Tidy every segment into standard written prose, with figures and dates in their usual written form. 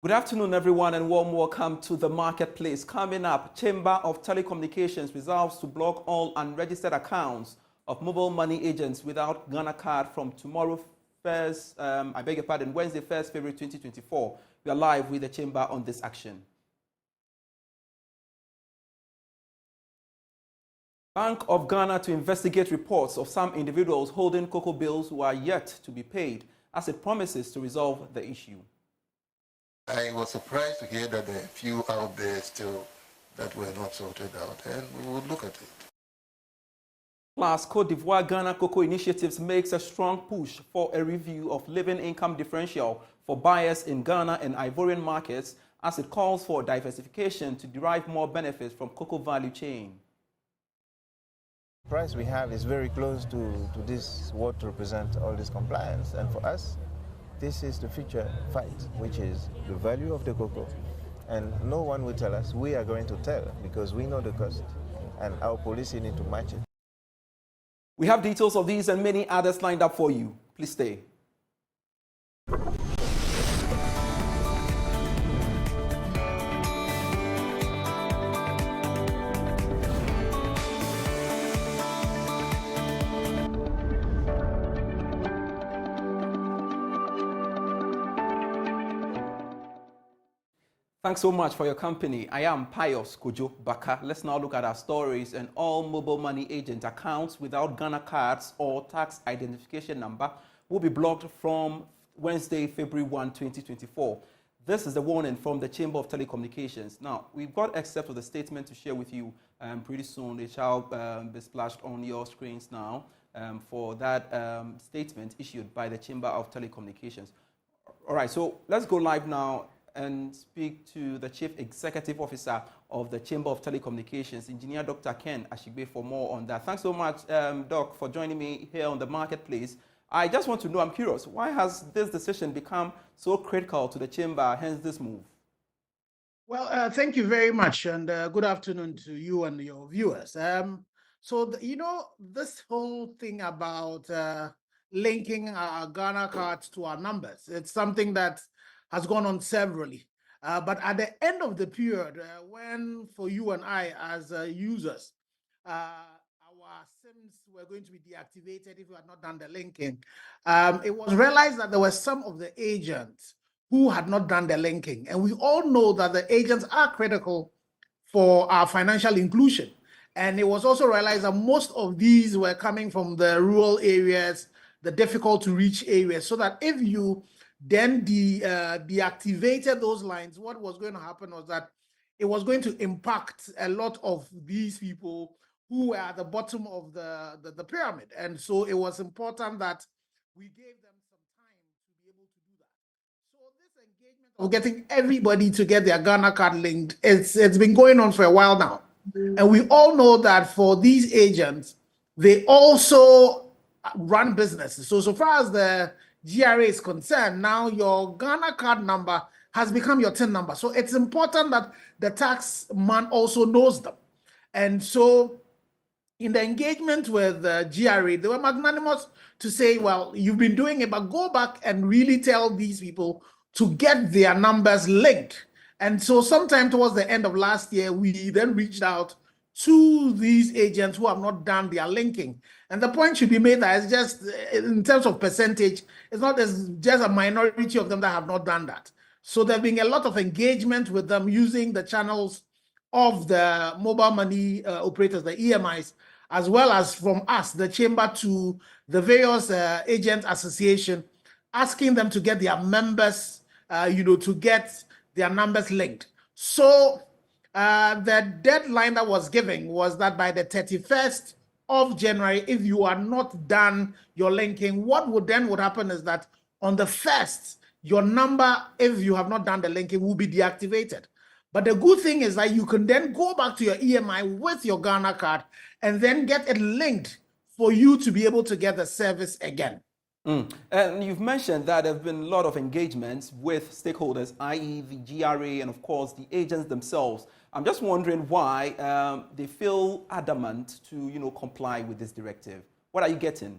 Good afternoon, everyone, and warm welcome to the marketplace. Coming up, Chamber of Telecommunications resolves to block all unregistered accounts of mobile money agents without Ghana card from tomorrow, Wednesday, 1st February 2024. We are live with the Chamber on this action. Bank of Ghana to investigate reports of some individuals holding cocoa bills who are yet to be paid, as it promises to resolve the issue. I was surprised to hear that there are a few out there still that were not sorted out, and we will look at it. Plus, Côte d'Ivoire Ghana Cocoa Initiatives makes a strong push for a review of living income differential for buyers in Ghana and Ivorian markets, as it calls for diversification to derive more benefits from cocoa value chain. The price we have is very close to this, what represents all this compliance, and for us, this is the future fight, which is the value of the cocoa. And no one will tell us, we are going to tell, because we know the cost, and our policy need to match it. We have details of these and many others lined up for you. Please stay. Thanks so much for your company. I am Pius Kojo Baka. Let's now look at our stories. And all mobile money agent accounts without Ghana cards or tax identification number will be blocked from Wednesday, February 1, 2024. This is the warning from the Chamber of Telecommunications. Now, we've got excerpts of the statement to share with you pretty soon. It shall be splashed on your screens now for that statement issued by the Chamber of Telecommunications. All right, so let's go live now and speak to the Chief Executive Officer of the Chamber of Telecommunications, Engineer Dr. Ken Ashigbe, for more on that. Thanks so much, Doc, for joining me here on the marketplace. I just want to know, I'm curious, why has this decision become so critical to the Chamber, hence this move? Well, thank you very much, and good afternoon to you and your viewers. This whole thing about linking our Ghana cards to our numbers, it's something that has gone on severally. But at the end of the period, when for you and I as users, our SIMs were going to be deactivated if we had not done the linking, it was realized that there were some of the agents who had not done the linking. And we all know that the agents are critical for our financial inclusion. And it was also realized that most of these were coming from the rural areas, the difficult to reach areas, so that if you then deactivated those lines, what was going to happen was that it was going to impact a lot of these people who were at the bottom of the pyramid. And so it was important that we gave them some time to be able to do that. So this engagement of getting everybody to get their Ghana card linked, it's been going on for a while now. And we all know that for these agents, they also run businesses. So far as the GRA is concerned, now your Ghana card number has become your TIN number. So it's important that the tax man also knows them. And so in the engagement with the GRA, they were magnanimous to say, well, you've been doing it, but go back and really tell these people to get their numbers linked. And so sometime towards the end of last year, we then reached out to these agents who have not done their linking. And the point should be made that it's just, in terms of percentage, it's not just a minority of them that have not done that. So there's been a lot of engagement with them using the channels of the mobile money operators, the EMIs, as well as from us, the Chamber, to the various agent association, asking them to get their members, to get their numbers linked. So the deadline that was given was that by the 31st of January, if you are not done your linking, what would happen is that on the 1st, your number, if you have not done the linking, will be deactivated. But the good thing is that you can then go back to your EMI with your Ghana card and then get it linked for you to be able to get the service again. And you've mentioned that there have been a lot of engagements with stakeholders, i.e. the GRA and, of course, the agents themselves. I'm just wondering why they feel adamant to, comply with this directive. What are you getting?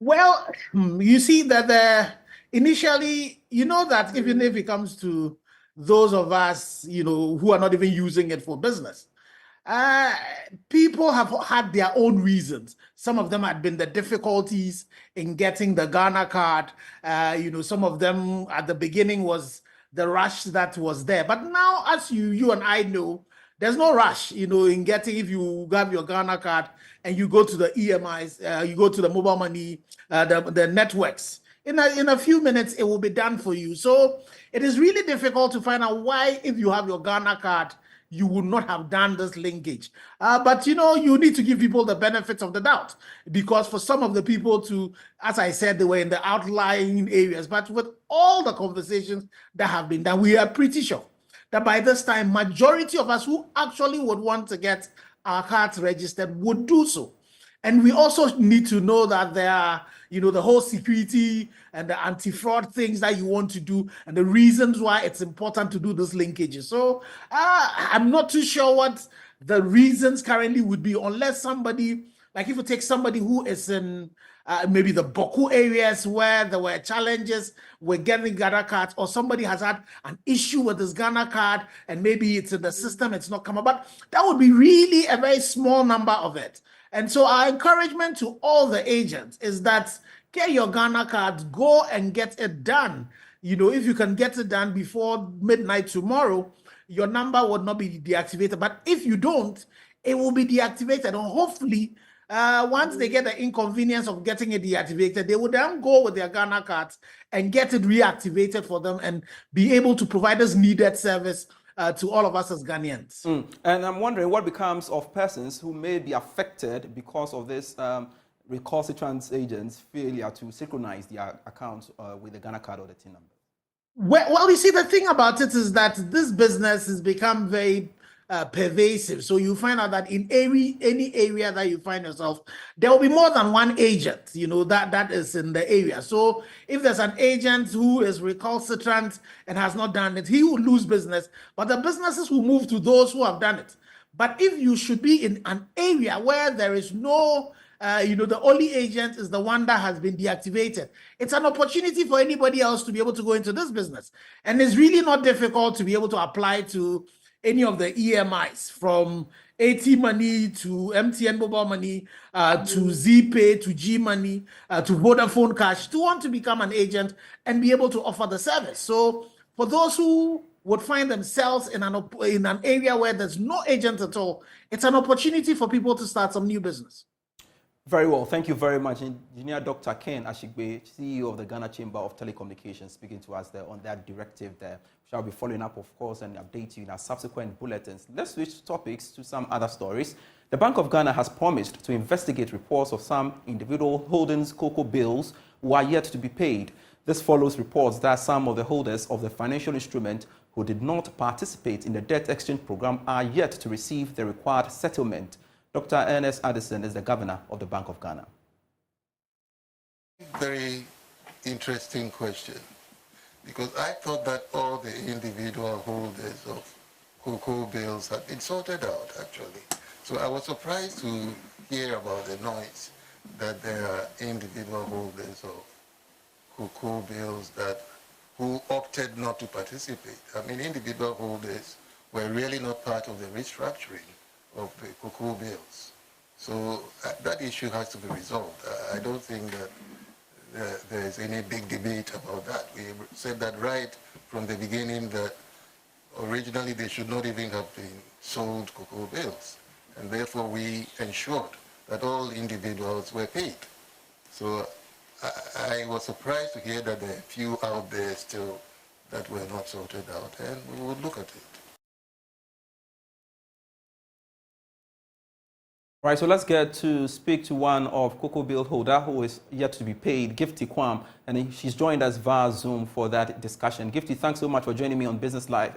Well, you see that initially, you know that even if it comes to those of us, who are not even using it for business, uh, people have had their own reasons. Some of them had been the difficulties in getting the Ghana card. Some of them at the beginning was the rush that was there. But now, as you and I know, there's no rush, in getting, if you have your Ghana card and you go to the EMIs, you go to the mobile money, the networks. In a few minutes, it will be done for you. So it is really difficult to find out why, if you have your Ghana card, you would not have done this linkage. But you need to give people the benefits of the doubt, because for some of the people to, as I said, they were in the outlying areas. But with all the conversations that have been done, we are pretty sure that by this time, majority of us who actually would want to get our cards registered would do so. And we also need to know that there are, the whole security and the anti-fraud things that you want to do, and the reasons why it's important to do this linkages. So I'm not too sure what the reasons currently would be, unless somebody, like if you take somebody who is in maybe the Boku areas where there were challenges with getting Ghana cards, or somebody has had an issue with his Ghana card and maybe it's in the system, it's not coming. But that would be really a very small number of it. And so our encouragement to all the agents is that get your Ghana cards, go and get it done. If you can get it done before midnight tomorrow, your number would not be deactivated. But if you don't, it will be deactivated. And hopefully, once they get the inconvenience of getting it deactivated, they will then go with their Ghana cards and get it reactivated for them and be able to provide this needed service to all of us as Ghanaians. And I'm wondering what becomes of persons who may be affected because of this recalcitrant agents' failure to synchronize their accounts with the Ghana card or the TIN number. Well, you see, the thing about it is that this business has become very pervasive. So you find out that in any area that you find yourself, there will be more than one agent, that is in the area. So if there's an agent who is recalcitrant and has not done it, he will lose business, but the businesses will move to those who have done it. But if you should be in an area where there is no the only agent is the one that has been deactivated, it's an opportunity for anybody else to be able to go into this business. And it's really not difficult to be able to apply to any of the EMIs, from AT Money to MTN Mobile Money, to ZPay, to G Money, to Vodafone Cash, to want to become an agent and be able to offer the service. So for those who would find themselves in an area where there's no agent at all, it's an opportunity for people to start some new business. Very well. Thank you very much. Engineer Dr. Ken Ashigbe, CEO of the Ghana Chamber of Telecommunications, speaking to us there on that directive there. We shall be following up, of course, and update you in our subsequent bulletins. Let's switch topics to some other stories. The Bank of Ghana has promised to investigate reports of some individual holdings cocoa bills who are yet to be paid. This follows reports that some of the holders of the financial instrument who did not participate in the debt exchange program are yet to receive the required settlement. Dr. Ernest Addison is the governor of the Bank of Ghana. Very interesting question, because I thought that all the individual holders of cocoa bills had been sorted out, actually. So I was surprised to hear about the noise that there are individual holders of cocoa bills who opted not to participate. I mean, individual holders were really not part of the restructuring of the cocoa bills. So that issue has to be resolved. I don't think that there is any big debate about that. We said that right from the beginning, that originally they should not even have been sold cocoa bills. And therefore we ensured that all individuals were paid. So I was surprised to hear that there are a few out there still that were not sorted out, and we will look at it. Right, so let's get to speak to one of cocoa bill holder who is yet to be paid, Gifty Kwam, and she's joined us via Zoom for that discussion. Gifty, thanks so much for joining me on Business Live,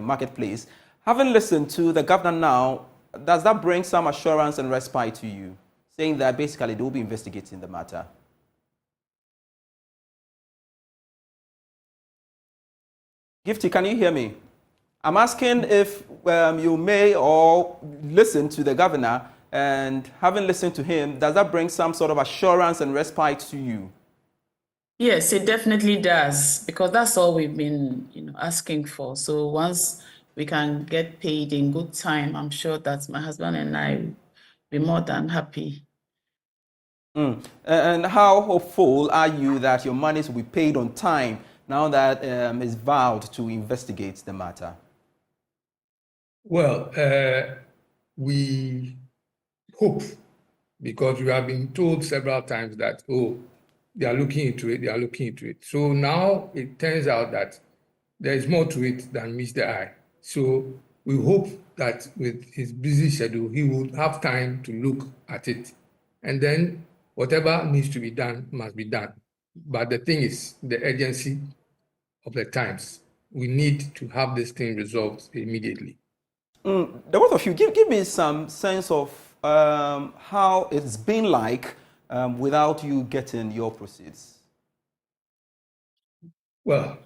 Marketplace. Having listened to the governor now, does that bring some assurance and respite to you, saying that basically they will be investigating the matter? Gifty, can you hear me? I'm asking if you may or listen to the governor And having listened to him, does that bring some sort of assurance and respite to you? Yes, it definitely does, because that's all we've been, asking for. So once we can get paid in good time, I'm sure that my husband and I will be more than happy. And how hopeful are you that your monies will be paid on time now that it's vowed to investigate the matter? Well, we hope, because we have been told several times that, they are looking into it, So now it turns out that there is more to it than meets the eye. So we hope that with his busy schedule, he would have time to look at it. And then whatever needs to be done must be done. But the thing is, the urgency of the times. We need to have this thing resolved immediately. The both of you, give me some sense of how it's been like without you getting your proceeds. Well,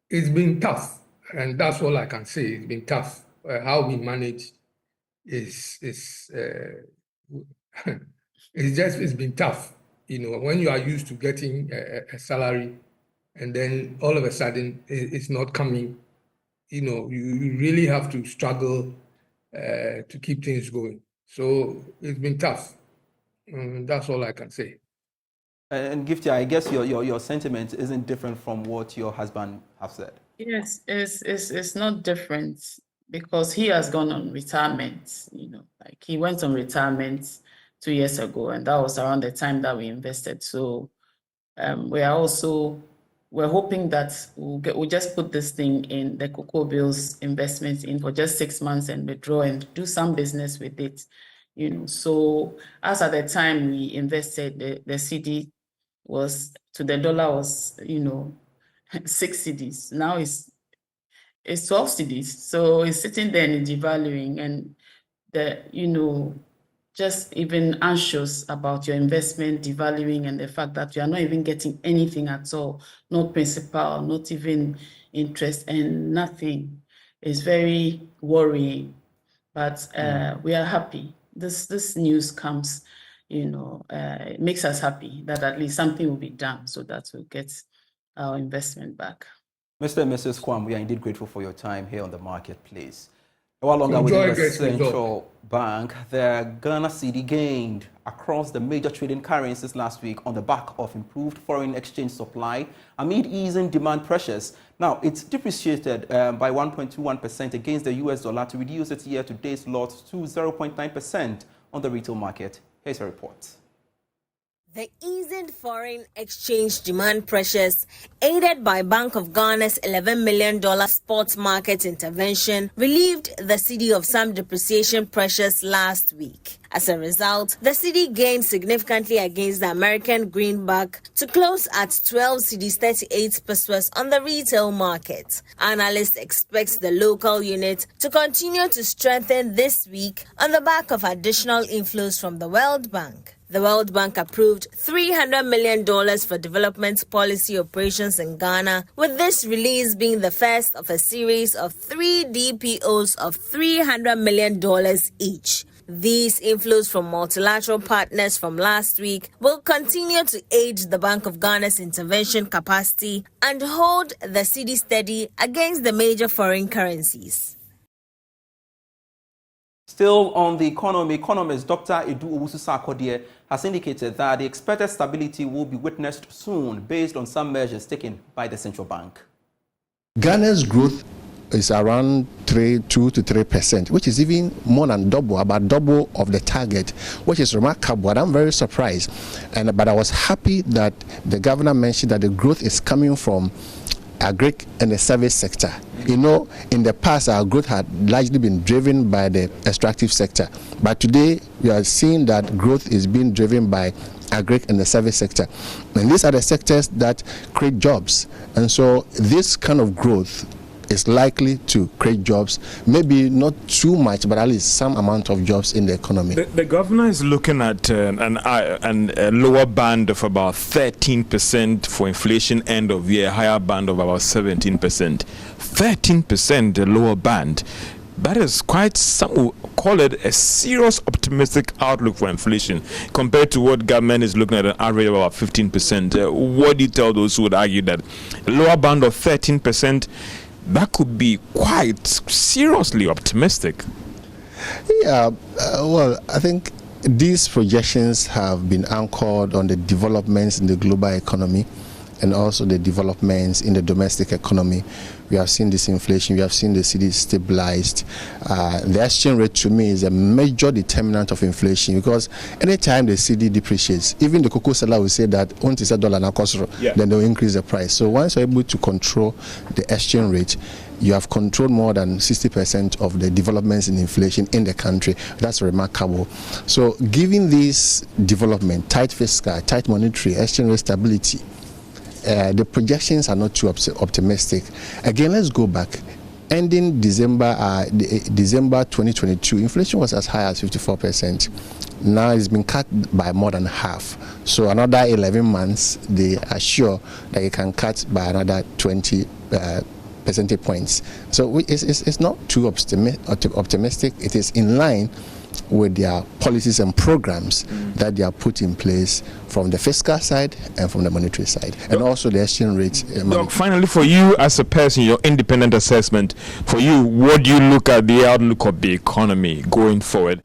it's been tough, and that's all I can say. It's been tough. How we manage it's been tough. When you are used to getting a salary, and then all of a sudden it's not coming, you really have to struggle to keep things going. So it's been tough. That's all I can say. And Gifty, I guess your sentiment isn't different from what your husband has said. Yes, it's not different, because he has gone on retirement. Like he went on retirement 2 years ago, and that was around the time that we invested. So we're hoping that we'll just put this thing in the Cocoa Bills investments in for just 6 months and withdraw and do some business with it. So as at the time we invested, the CD was to the dollar was 6 cedis. Now it's 12 cedis. So it's sitting there and devaluing, and just even anxious about your investment devaluing, and the fact that you are not even getting anything at all, no principal, not even interest, and nothing. It's very worrying, but we are happy. This news comes, it makes us happy that at least something will be done so that we'll get our investment back. Mr. and Mrs. Kwawu, we are indeed grateful for your time here on the marketplace. A while longer within the central bank, the Ghana cedi gained across the major trading currencies last week on the back of improved foreign exchange supply amid easing demand pressures. Now, it's depreciated by 1.21% against the US dollar to reduce its year-to-date loss to 0.9% on the retail market. Here's a report. The easing foreign exchange demand pressures, aided by Bank of Ghana's $11 million spot market intervention, relieved the cedi of some depreciation pressures last week. As a result, the cedi gained significantly against the American greenback to close at 12 cedis 38 pesos on the retail market. Analysts expect the local unit to continue to strengthen this week on the back of additional inflows from the World Bank. The World Bank approved $300 million for development policy operations in Ghana, with this release being the first of a series of 3 DPOs of $300 million each. These inflows from multilateral partners from last week will continue to aid the Bank of Ghana's intervention capacity and hold the cedi steady against the major foreign currencies. Still on the economy, economist Dr. Edu Owusu-Sarkodie has indicated that the expected stability will be witnessed soon based on some measures taken by the central bank. Ghana's growth is around 2 to 3%, which is even more than about double of the target, which is remarkable. And I'm very surprised. But I was happy that the governor mentioned that the growth is coming from agric and the service sector. In the past, our growth had largely been driven by the extractive sector. But today, we are seeing that growth is being driven by agric and the service sector. And these are the sectors that create jobs. And so this kind of growth is likely to create jobs, maybe not too much, but at least some amount of jobs in the economy. The governor is looking at a lower band of about 13% for inflation end of year, higher band of about 17%. 13% the lower band. that is quite, some will call it a serious optimistic outlook for inflation compared to what government is looking at an average of about 15%. What do you tell those who would argue that a lower bound of 13%, that could be quite seriously optimistic? Yeah, well, I think these projections have been anchored on the developments in the global economy and also the developments in the domestic economy. We have seen this inflation, we have seen the cedi stabilized. The exchange rate to me is a major determinant of inflation, because anytime the cedi depreciates, even the cocoa seller will say that once it's $1 now cost, then they'll increase the price. So once you're able to control the exchange rate, you have controlled more than 60% of the developments in inflation in the country. That's remarkable. So given this development, tight fiscal, tight monetary, exchange rate stability, the projections are not too optimistic. Again, let's go back. Ending December 2022, inflation was as high as 54%. Now it's been cut by more than half. So another 11 months, they are sure that it can cut by another 20 percentage points. So it's not too optimistic. It is in line with their policies and programs that they are put in place from the fiscal side and from the monetary side, and also the exchange rate. Doc, finally, for you as a person, your independent assessment, for you, what do you look at the outlook of the economy going forward,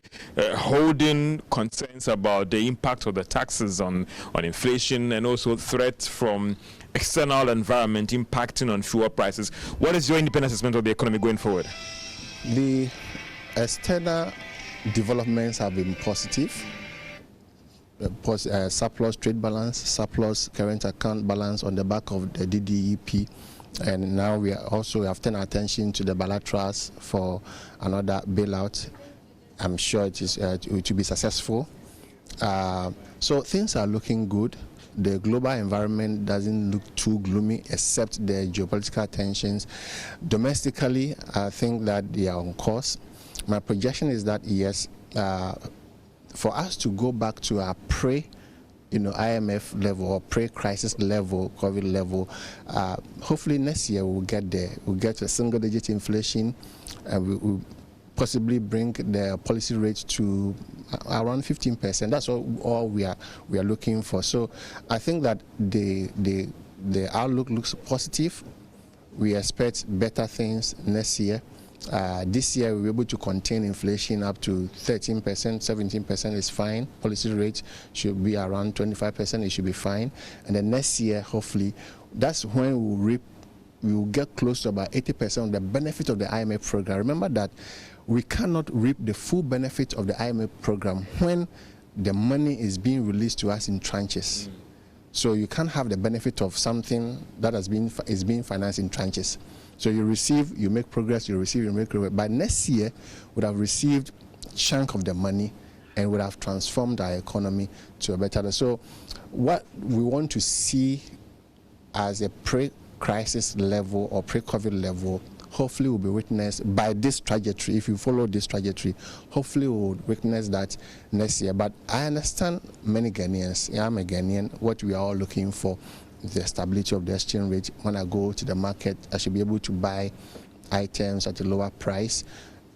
holding concerns about the impact of the taxes on inflation and also threats from external environment impacting on fuel prices? What is your independent assessment of the economy going forward? The external developments have been positive. Surplus trade balance, surplus current account balance on the back of the DDEP, and now we have turned attention to the bilaterals for another bailout. I'm sure it will be successful. So things are looking good. The global environment doesn't look too gloomy, except the geopolitical tensions. Domestically, I think that they are on course. My projection is that, yes, for us to go back to our IMF level or pre-crisis level, COVID level, hopefully next year we'll get there. We'll get to a single-digit inflation, and we'll possibly bring the policy rate to around 15%. That's all we are looking for. So I think that the outlook looks positive. We expect better things next year. This year we were able to contain inflation up to 13%, 17% is fine. Policy rate should be around 25%, it should be fine. And then next year, hopefully, that's when we will get close to about 80% of the benefit of the IMF program. Remember that we cannot reap the full benefit of the IMF program when the money is being released to us in tranches. So you can't have the benefit of something that is being financed in tranches. So you receive, you make progress, you receive, you make progress. By next year, we would have received a chunk of the money and would have transformed our economy to a better. So what we want to see as a pre-crisis level or pre-COVID level, hopefully will be witnessed by this trajectory. If you follow this trajectory, hopefully we will witness that next year. But I understand many Ghanaians, I'm a Ghanaian, what we are all looking for, the stability of the exchange rate. When I go to the market, I should be able to buy items at a lower price.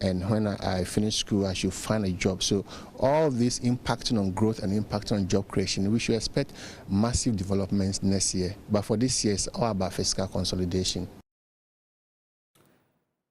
And when I finish school, I should find a job. So all of this impacting on growth and impacting on job creation, we should expect massive developments next year. But for this year, it's all about fiscal consolidation.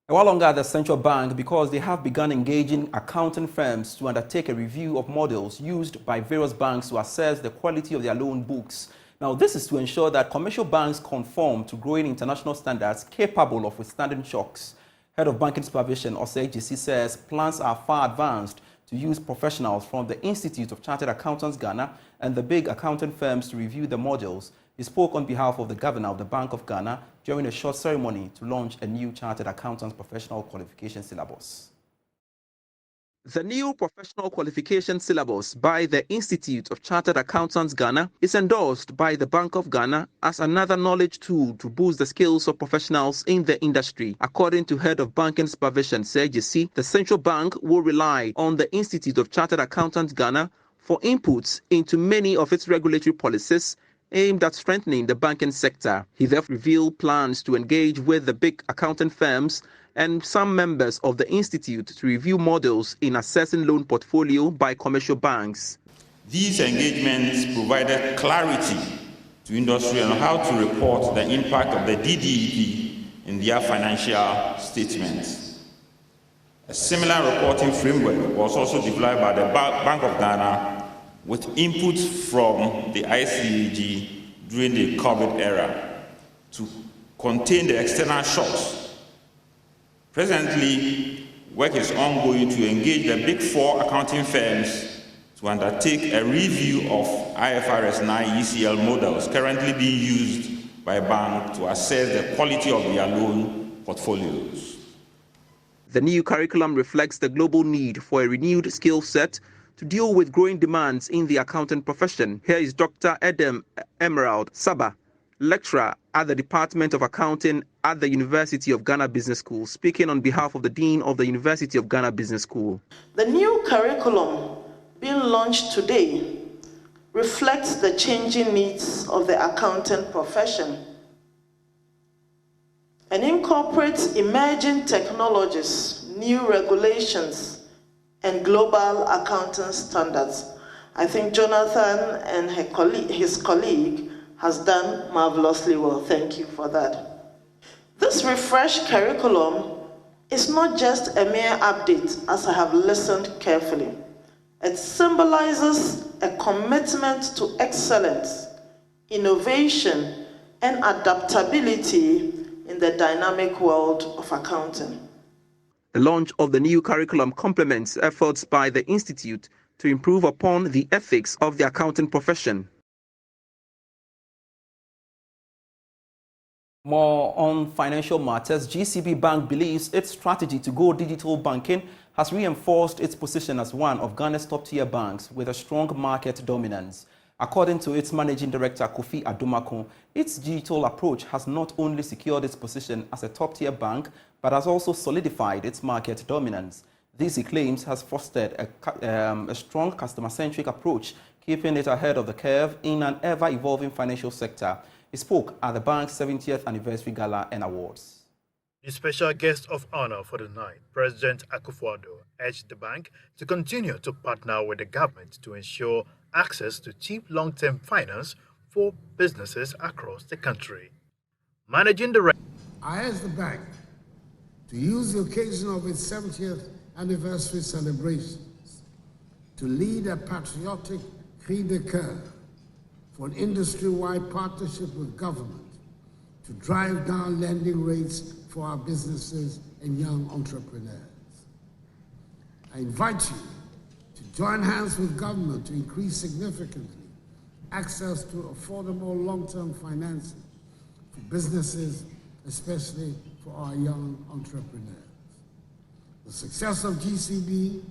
A while longer at the central bank, because they have begun engaging accounting firms to undertake a review of models used by various banks to assess the quality of their loan books. Now, this is to ensure that commercial banks conform to growing international standards capable of withstanding shocks. Head of Banking Supervision, OSEGC, says plans are far advanced to use professionals from the Institute of Chartered Accountants Ghana and the big accounting firms to review the models. He spoke on behalf of the governor of the Bank of Ghana during a short ceremony to launch a new Chartered Accountants Professional Qualification Syllabus. The new professional qualification syllabus by the Institute of Chartered Accountants Ghana is endorsed by the Bank of Ghana as another knowledge tool to boost the skills of professionals in the industry. According to Head of Banking Supervision, OSEGC, the central bank will rely on the Institute of Chartered Accountants Ghana for inputs into many of its regulatory policies aimed at strengthening the banking sector. He therefore revealed plans to engage with the big accounting firms and some members of the institute to review models in assessing loan portfolio by commercial banks. These engagements provided clarity to industry on how to report the impact of the DDEP in their financial statements. A similar reporting framework was also developed by the Bank of Ghana with input from the ICAG during the COVID era to contain the external shocks. Presently, work is ongoing to engage the Big Four accounting firms to undertake a review of IFRS 9 ECL models currently being used by banks to assess the quality of their loan portfolios. The new curriculum reflects the global need for a renewed skill set to deal with growing demands in the accounting profession. Here is Dr. Edem Emerald Saba, lecturer at the Department of Accounting at the University of Ghana Business School, speaking on behalf of the Dean of the University of Ghana Business School. The new curriculum being launched today reflects the changing needs of the accounting profession and incorporates emerging technologies, new regulations, and global accounting standards. I think Jonathan and his colleague has done marvelously well. Thank you for that. This refreshed curriculum is not just a mere update, as I have listened carefully. It symbolizes a commitment to excellence, innovation, and adaptability in the dynamic world of accounting. The launch of the new curriculum complements efforts by the Institute to improve upon the ethics of the accounting profession. More on financial matters, GCB Bank believes its strategy to go digital banking has reinforced its position as one of Ghana's top-tier banks with a strong market dominance. According to its managing director, Kofi Adumako, its digital approach has not only secured its position as a top-tier bank, but has also solidified its market dominance. This, he claims, has fostered a strong customer-centric approach, keeping it ahead of the curve in an ever-evolving financial sector. He spoke at the bank's 70th anniversary gala and awards. The special guest of honor for the night, President Akufo-Addo, urged the bank to continue to partner with the government to ensure access to cheap long-term finance for businesses across the country. Managing Director, I asked the bank to use the occasion of its 70th anniversary celebrations to lead a patriotic cri de coeur for an industry-wide partnership with government to drive down lending rates for our businesses and young entrepreneurs. I invite you to join hands with government to increase significantly access to affordable long-term financing for businesses, especially for our young entrepreneurs. The success of GCB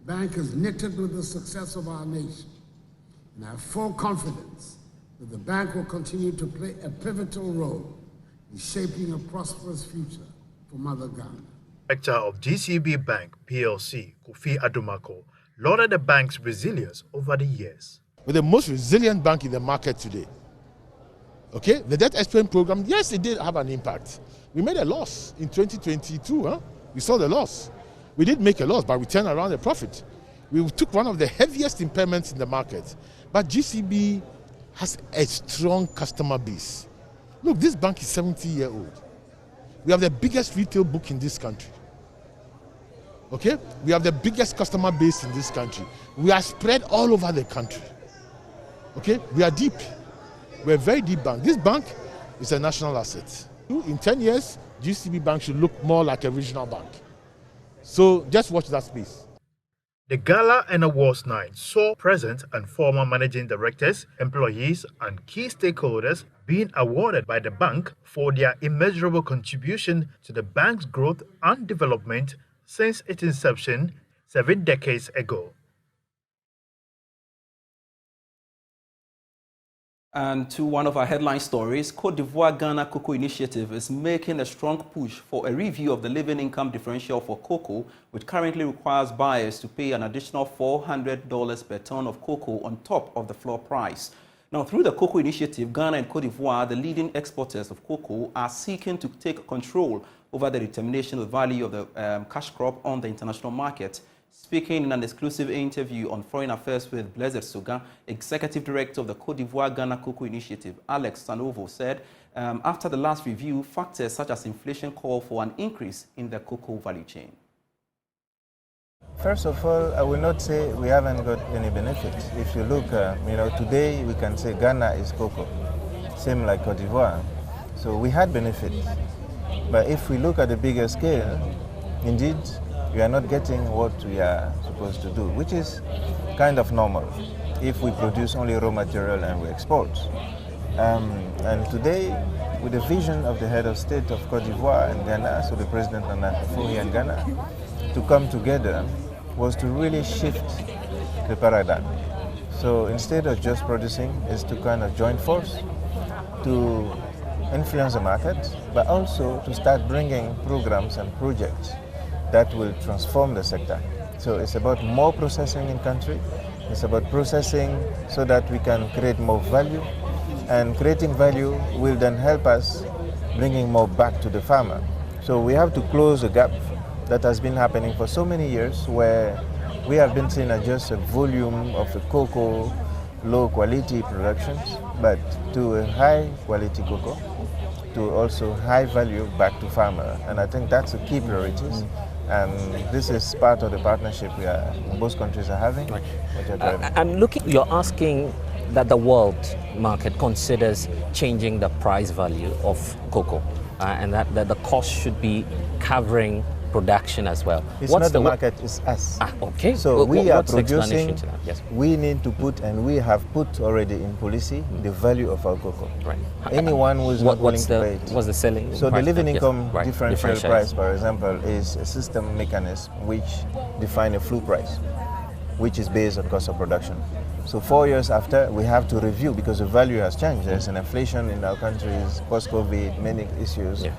Bank is knitted with the success of our nation, and I have full confidence that the bank will continue to play a pivotal role in shaping a prosperous future for Mother Ghana. Director of GCB Bank PLC, Kofi Adumako, lauded the bank's resilience over the years. We're the most resilient bank in the market today. Okay, the debt exchange program, yes, it did have an impact. We made a loss in 2022. We saw the loss. We did make a loss, but we turned around a profit. We took one of the heaviest impairments in the market. But GCB has a strong customer base. Look, this bank is 70-year-old. We have the biggest retail book in this country. Okay? We have the biggest customer base in this country. We are spread all over the country. Okay? We are deep. We're a very deep bank. This bank is a national asset. In 10 years, GCB Bank should look more like a regional bank. So just watch that space. The gala and awards night saw present and former managing directors, employees, and key stakeholders being awarded by the bank for their immeasurable contribution to the bank's growth and development since its inception 7 decades ago. And to one of our headline stories, Côte d'Ivoire Ghana Cocoa Initiative is making a strong push for a review of the living income differential for cocoa, which currently requires buyers to pay an additional $400 per ton of cocoa on top of the floor price. Now, through the Cocoa Initiative, Ghana and Cote d'Ivoire, the leading exporters of cocoa, are seeking to take control over the determination of the value of the cash crop on the international market. Speaking in an exclusive interview on Foreign Affairs with Blaise Soga, Executive Director of the Cote d'Ivoire Ghana Cocoa Initiative, Alex Sanovo, said after the last review, factors such as inflation call for an increase in the cocoa value chain. First of all, I will not say we haven't got any benefits. If you look, today we can say Ghana is cocoa, same like Cote d'Ivoire. So we had benefits. But if we look at the bigger scale, indeed, we are not getting what we are supposed to do, which is kind of normal if we produce only raw material and we export. And today, with the vision of the head of state of Cote d'Ivoire and Ghana, so the president here in Ghana, to come together was to really shift the paradigm. So instead of just producing, is to kind of join force to influence the market, but also to start bringing programs and projects that will transform the sector. So it's about more processing in country. It's about processing so that we can create more value, and creating value will then help us bringing more back to the farmer. So we have to close the gap that has been happening for so many years, where we have been seen as just a volume of a cocoa, low quality productions, but to a high quality cocoa, to also high value back to farmer. And I think that's the key priorities. And this is part of the partnership both countries are having. Right. And looking, you're asking that the world market considers changing the price value of cocoa, and that the cost should be covering production as well. It's not the market, it's us. Okay. So we are producing. Yes. We need to put, and we have put already in policy, the value of our cocoa. Right. Anyone who is not willing to pay it. What's the selling? So the living income Yes. differential price, for example, is a system mechanism which defines a floor price, which is based on cost of production. So 4 years after, we have to review because the value has changed. There's an inflation in our countries, post-COVID, many issues. Yeah.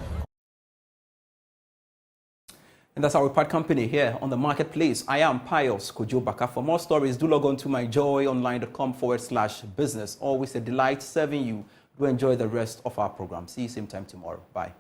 And that's our part company here on the marketplace. I am Pius Kojo Baka. For more stories, do log on to myjoyonline.com/business. Always a delight serving you. Do enjoy the rest of our program. See you same time tomorrow. Bye.